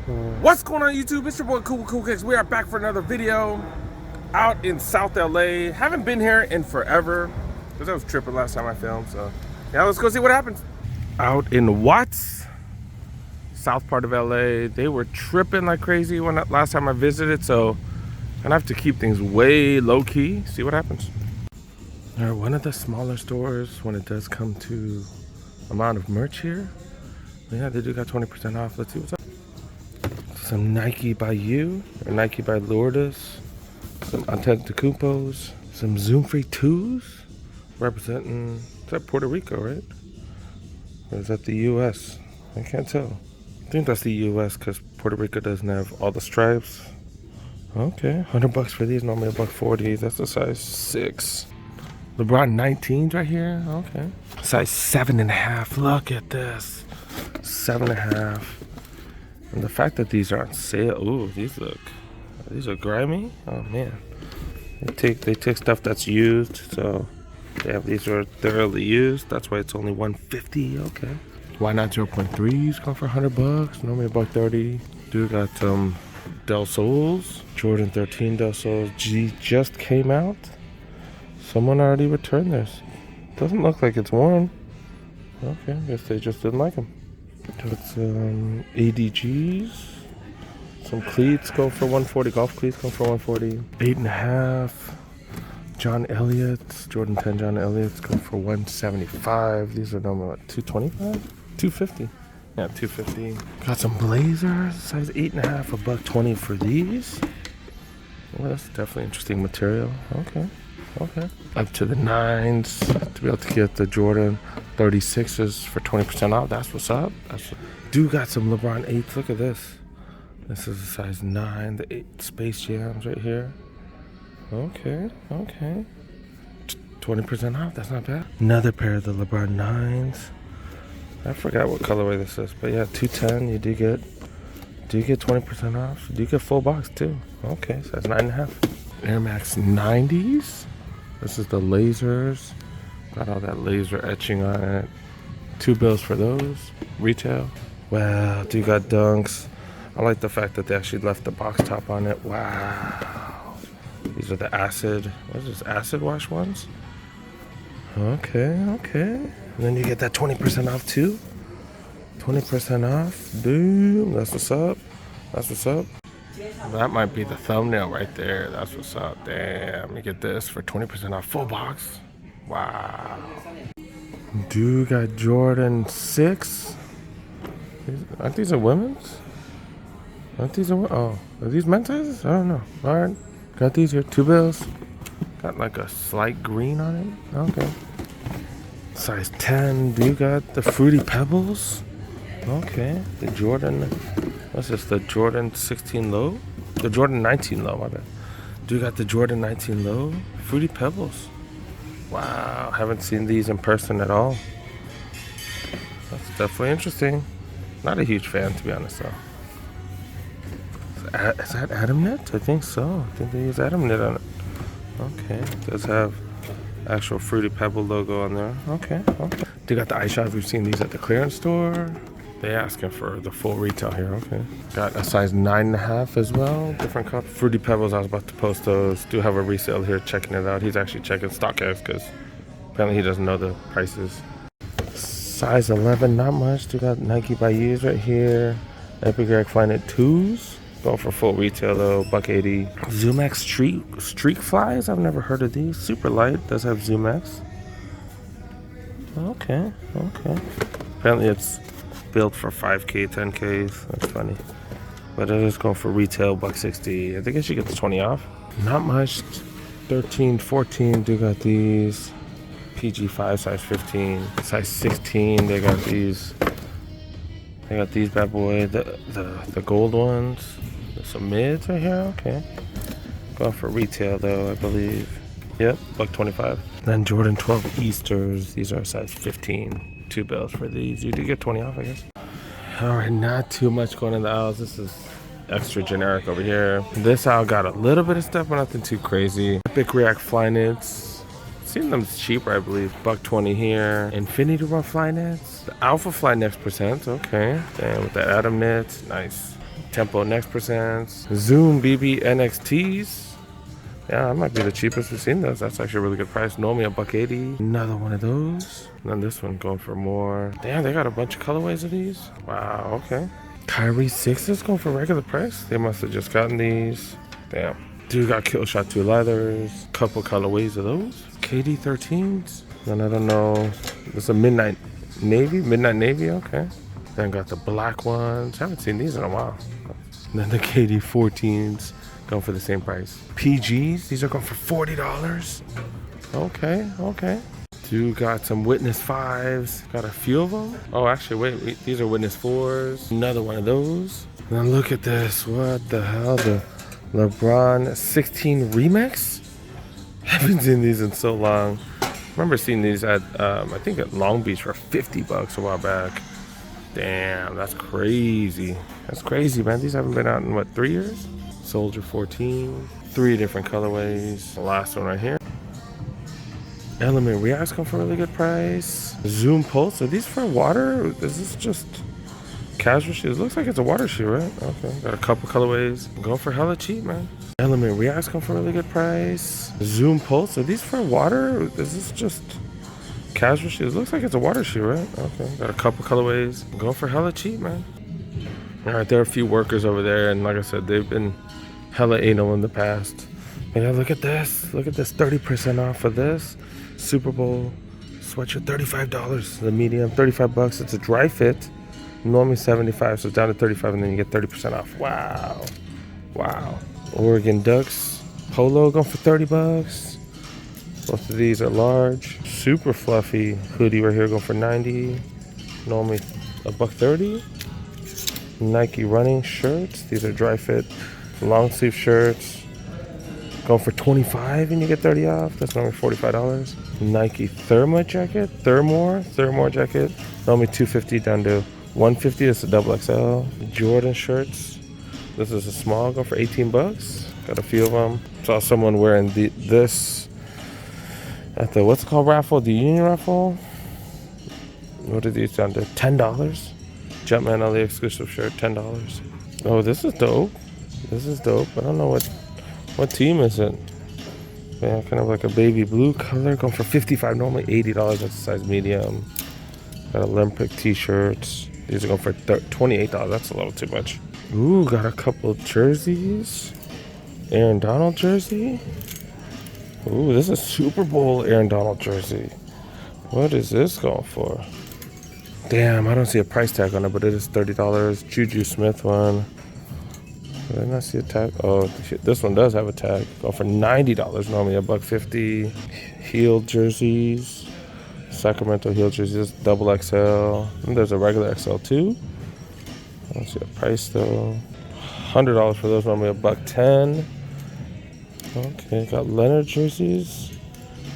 What's going on YouTube? It's your boy Cool Kicks. We are back for another video out in South LA. Haven't been here in forever because I was tripping last time I filmed. So yeah, let's go see what happens. Out in Watts, south part of LA, they were tripping like crazy when last time I visited. So I'm gonna have to keep things way low key. See what happens. All right, one of the smaller stores when it does come to amount of merch here. Yeah, they do got 20% off. Let's see what's up. Some Nike by You, or Nike by Lourdes, some Antetokounmpos, some Zoom Free 2s, representing, is that Puerto Rico, right? Or is that the US? I can't tell. I think that's the US because Puerto Rico doesn't have all the stripes. Okay, $100 for these, normally $140. That's a size 6. LeBron 19s right here, okay. Size 7.5, look at this. 7.5. And the fact that these are on sale, ooh, these are grimy. Oh man, they take stuff that's used, so they have these are thoroughly used. That's why it's only $150. Okay, why not 0.3s? Going for $100. Normally $130. Dude got some Del Sols, Jordan 13 Del Sols. G just came out. Someone already returned this. Doesn't look like it's worn. Okay, I guess they just didn't like them. Got some ADGs, some cleats go for $140. Golf cleats go for $140. 8.5. John Elliott's, Jordan 10 John Elliott's go for $175. These are normally what, $225? $250. Yeah, $250. Got some blazers, size 8.5, $120 for these. Well, that's definitely interesting material. Okay. Up to the 9s to be able to get the Jordan 36s for 20% off. That's what's up. Do got some LeBron 8s. Look at this. This is a size 9. The 8 Space Jams right here. Okay. 20% off. That's not bad. Another pair of the LeBron 9s. I forgot what colorway this is, but yeah, 210. You do get 20% off. You do get full box too. Okay, size 9.5. Air Max 90s. This is the lasers. Got all that laser etching on it. $2 for those. Retail. Wow, do you got dunks? I like the fact that they actually left the box top on it. Wow. These are the acid. What is this? Acid wash ones? Okay. And then you get that 20% off too. 20% off. Dude, that's what's up. That might be the thumbnail right there. That's what's up. Damn, you get this for 20% off full box. Wow. Dude got Jordan 6. Aren't these a women's? Oh, are these men's sizes? I don't know. All right, got these here. $2. Got like a slight green on it. Okay. Size 10. Do you got the Fruity Pebbles? Okay. The Jordan. What's this? The Jordan 16 low? The Jordan 19 low, my bad. Do you got the Jordan 19 low? Fruity Pebbles. Wow, haven't seen these in person at all. That's definitely interesting. Not a huge fan, to be honest, though. Is that Adam Knit? I think so. I think they use Adam Knit on it. Okay, it does have actual Fruity Pebble logo on there. Okay. Do you got the eye shots? We've seen these at the clearance store. They asking for the full retail here. Okay. Got a size 9.5 as well. Different cup. Fruity Pebbles, I was about to post those. Do have a resale here checking it out. He's actually checking StockX because apparently he doesn't know the prices. Size 11, not much. Do got Nike by You's right here. Epigraph Flyknit 2s. Going for full retail though, $180. ZoomX Streak Flies. I've never heard of these. Super light. Does have ZoomX. Okay. Apparently it's built for 5K, 10Ks. That's funny. But it is going for retail, $160. I think I should get the 20 off. Not much. 13, 14. Do got these. PG5, size 15. Size 16. They got these. They got these bad boy. The gold ones. There's some mids right here. Okay. Going for retail though, I believe. Yep, $125. Then Jordan 12 Easters. These are size 15. $2 for these. You do get 20 off, I guess. Alright, not too much going in the aisles. This is extra generic over here. This aisle got a little bit of stuff, but nothing too crazy. Epic React Flyknits. Seen them cheaper, I believe. $120 here. Infinity Run Flyknits. The Alpha Flyknits percent. Okay. Damn, with the Adam knits. Nice. Tempo Next Presents. Zoom BB NXTs. Yeah, that might be the cheapest we've seen those. That's actually a really good price. Normally $1.80. Another one of those. And then this one going for more. Damn, they got a bunch of colorways of these. Wow, okay. Kyrie 6s going for regular price. They must have just gotten these. Damn. Dude got Kill Shot 2 leathers. Couple colorways of those. KD 13s. Then I don't know. This is a Midnight Navy, okay. Then got the black ones. Haven't seen these in a while. And then the KD 14s going for the same price. PGs, these are going for $40. Okay. Dude got some Witness 5s. Got a few of them. Oh, actually, wait, these are Witness 4s. Another one of those. Now look at this. What the hell? The LeBron 16 Remix? Haven't seen these in so long. Remember seeing these at, I think at Long Beach for $50 a while back. Damn, that's crazy. That's crazy, man. These haven't been out in, what, 3 years? Soldier 14. 3 different colorways. The last one right here. Element Reacts come for a really good price. Zoom Pulse. Are these for water? Is this just casual shoes? Looks like it's a water shoe, right? Okay. Got a couple colorways. Going for hella cheap, man. Element Reacts come for a really good price. Zoom Pulse. Are these for water? Is this just casual shoes? Looks like it's a water shoe, right? Okay. Got a couple colorways. Going for hella cheap, man. All right, there are a few workers over there, and like I said, they've been hella anal in the past. Yeah, look at this. Look at this. 30% off of this Super Bowl sweatshirt. $35. The medium, $35. It's a dry fit. Normally $75, so it's down to $35, and then you get 30% off. Wow. Oregon Ducks polo going for $30. Both of these are large. Super fluffy hoodie right here going for $90. Normally $1.30. Nike running shirts. These are dry fit long sleeve shirts. Going for $25 and you get 30 off. That's normally $45. Nike Thermore jacket. Normally $250 down to $150. It's a double XL. Jordan shirts. This is a small, going for $18. Got a few of them. Saw someone wearing this at the what's it called raffle, the Union raffle. What are these down to? $10. Jumpman LA exclusive shirt, $10. Oh, this is dope. I don't know what team is it. Yeah, kind of like a baby blue color, going for $55. Normally $80. That's a size medium. Got Olympic t-shirts. These are going for $28. That's a little too much. Ooh, got a couple of jerseys. Aaron Donald jersey. Ooh, this is Super Bowl Aaron Donald jersey. What is this going for? Damn, I don't see a price tag on it, but it is $30. Juju Smith one. Did I not see a tag? Oh, shit, this one does have a tag. Going for $90. Normally $1.50. Heel jerseys. Sacramento heel jerseys, double XL. And there's a regular XL too. I don't see a price though. $100 for those, normally $1.10. Okay, got Leonard jerseys.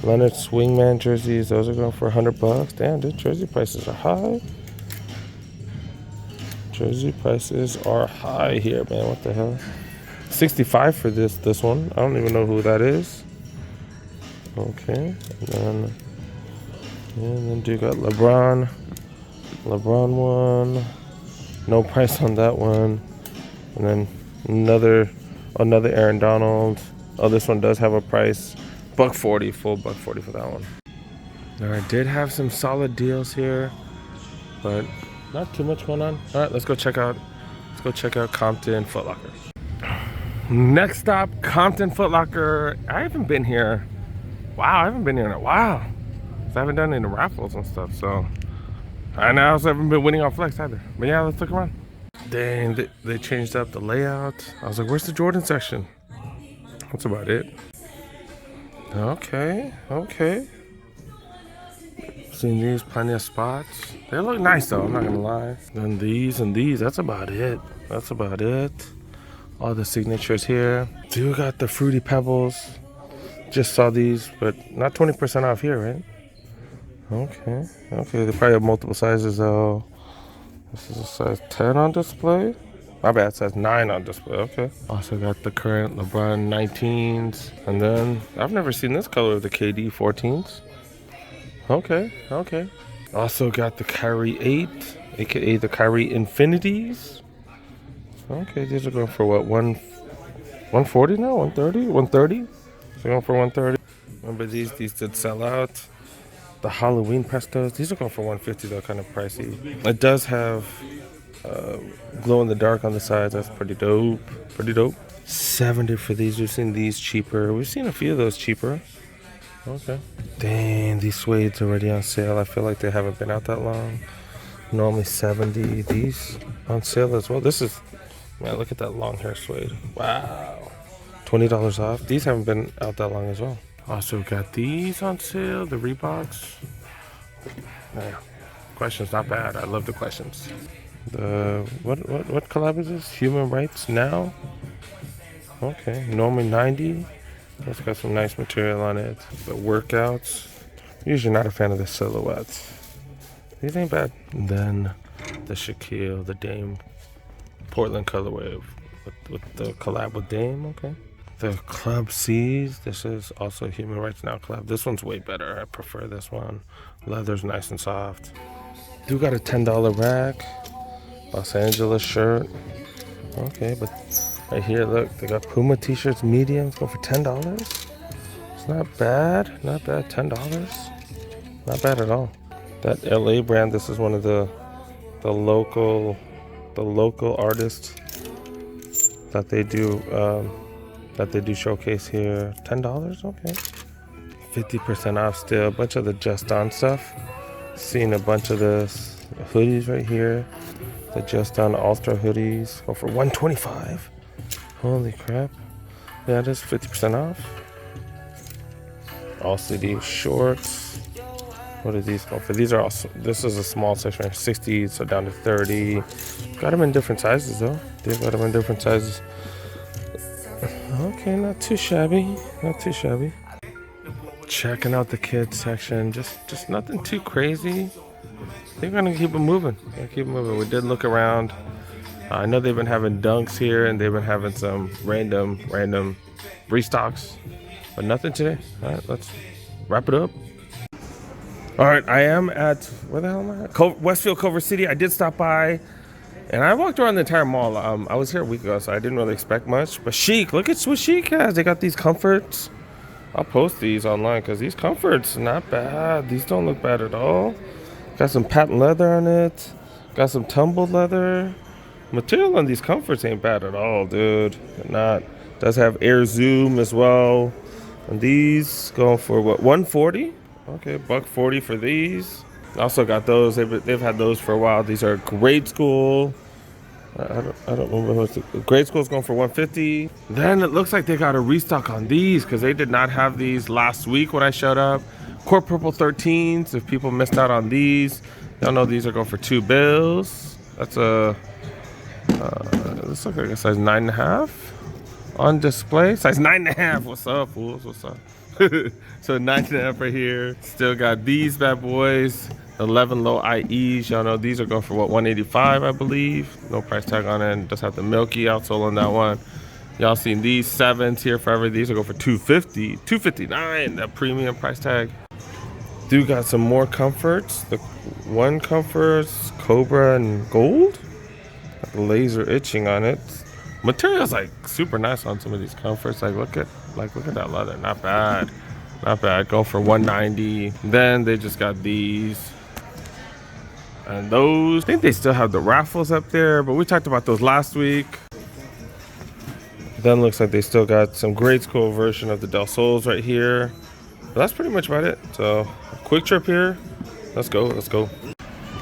Leonard Swingman jerseys, those are going for $100. Damn, dude, jersey prices are high. Jersey prices are high here, man. What the hell? $65 for this one. I don't even know who that is. Okay, and then do got LeBron one. No price on that one. And then another Aaron Donald. Oh, this one does have a price. $1.40, full $1.40 for that one. All right, did have some solid deals here, but not too much going on. All right, let's go check out Compton Foot Locker. Next stop, Compton Foot Locker. I haven't been here. Wow, I haven't been here in a while. I haven't done any raffles and stuff, so. And I also haven't been winning on Flex either. But yeah, let's look around. Dang, they changed up the layout. I was like, where's the Jordan section? That's about it. Okay. Seen these, plenty of spots. They look nice though, I'm not gonna lie. Then these and these, that's about it. All the signatures here. Dude got the Fruity Pebbles. Just saw these, but not 20% off here, right? Okay, they probably have multiple sizes though. This is a size 10 on display. My bad, size 9 on display, okay. Also got the current LeBron 19s. And then, I've never seen this color of the KD 14s. Okay. Also got the Kyrie 8, aka the Kyrie Infinities. Okay, these are going for what, 140 now? 130? 130? So going for 130. Remember these did sell out. The Halloween pestos, these are going for 150 though, kind of pricey. It does have glow in the dark on the sides. That's pretty dope. Pretty dope. 70 for these. We've seen these cheaper. We've seen a few of those cheaper. Okay. Dang, these suede's already on sale. I feel like they haven't been out that long. Normally 70. These on sale as well. This is, man, look at that long hair suede. Wow. $20 off. These haven't been out that long as well. Also got these on sale, the Reeboks. Man, questions not bad. I love the questions. The what collab is this? Human Rights Now? Okay, normally 90. It's got some nice material on it. The workouts. Usually not a fan of the silhouettes. These ain't bad. And then the Shaquille, the Dame Portland colorway with the collab with Dame. Okay. The Club C's. This is also Human Rights Now collab. This one's way better. I prefer this one. Leather's nice and soft. Do got a $10 rack. Los Angeles shirt. Okay, but right here, look, they got Puma t-shirts, mediums, go for $10. It's not bad. Not bad. $10. Not bad at all. That LA brand. This is one of the local artists that they do. That they do showcase here. $10, okay. 50% off still. A bunch of the Just On stuff. Seeing a bunch of this hoodies right here. The Just On Ultra hoodies go for $125. Holy crap. Yeah, that's 50% off. All CD shorts. What are these go for? These are also, this is a small section, 60, so down to 30. Got them in different sizes though. They've got them in different sizes. Okay, not too shabby. Not too shabby. Checking out the kids section. Just nothing too crazy. They're gonna keep it moving. We did look around. I know they've been having dunks here, and they've been having some random restocks, but nothing today. All right, let's wrap it up. All right, I am at, where the hell am I at? Westfield, Culver City. I did stop by. And I walked around the entire mall. I was here a week ago, so I didn't really expect much. But Chic, look at what Chic has. They got these comforts. I'll post these online because these comforts, not bad. These don't look bad at all. Got some patent leather on it. Got some tumbled leather. Material on these comforts ain't bad at all, dude. Not. Does have air zoom as well. And these going for what, 140? Okay, $140 for these. Also got those. They've had those for a while. These are grade school. I don't remember what's the grade school's going for 150. Then it looks like they got a restock on these because they did not have these last week when I showed up. Core Purple 13s. If people missed out on these, y'all know these are going for $2. That's a this looks like a size 9.5 on display. Size 9.5. What's up, fools? What's up? So 9.5 right here. Still got these bad boys. 11 low IEs. Y'all know these are going for what, 185, I believe. No price tag on it. Just have the Milky outsole on that one. Y'all seen these 7s here forever. These are going for 250, 259. That premium price tag. Do got some more comforts. The one comforts, Cobra and Gold. Like laser itching on it. Material's like super nice on some of these comforts. Look at that leather. Not bad. Not bad. Go for 190. Then they just got these. And those, I think they still have the raffles up there, but we talked about those last week. Then looks like they still got some grade school version of the Del Sols right here. But that's pretty much about it. So a quick trip here. Let's go.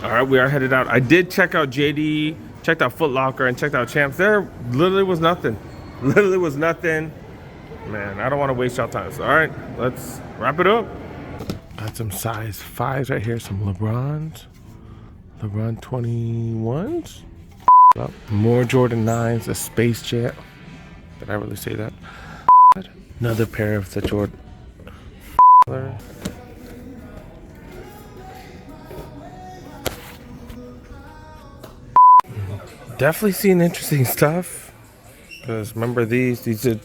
All right, we are headed out. I did check out JD, checked out Foot Locker, and checked out Champs. There literally was nothing. Man, I don't want to waste y'all time. So, all right, let's wrap it up. Got some size 5s right here. Some LeBron 21s. More Jordan 9s. A Space Jet. Did I really say that? Another pair of the Jordan. Definitely seeing interesting stuff. Because remember these did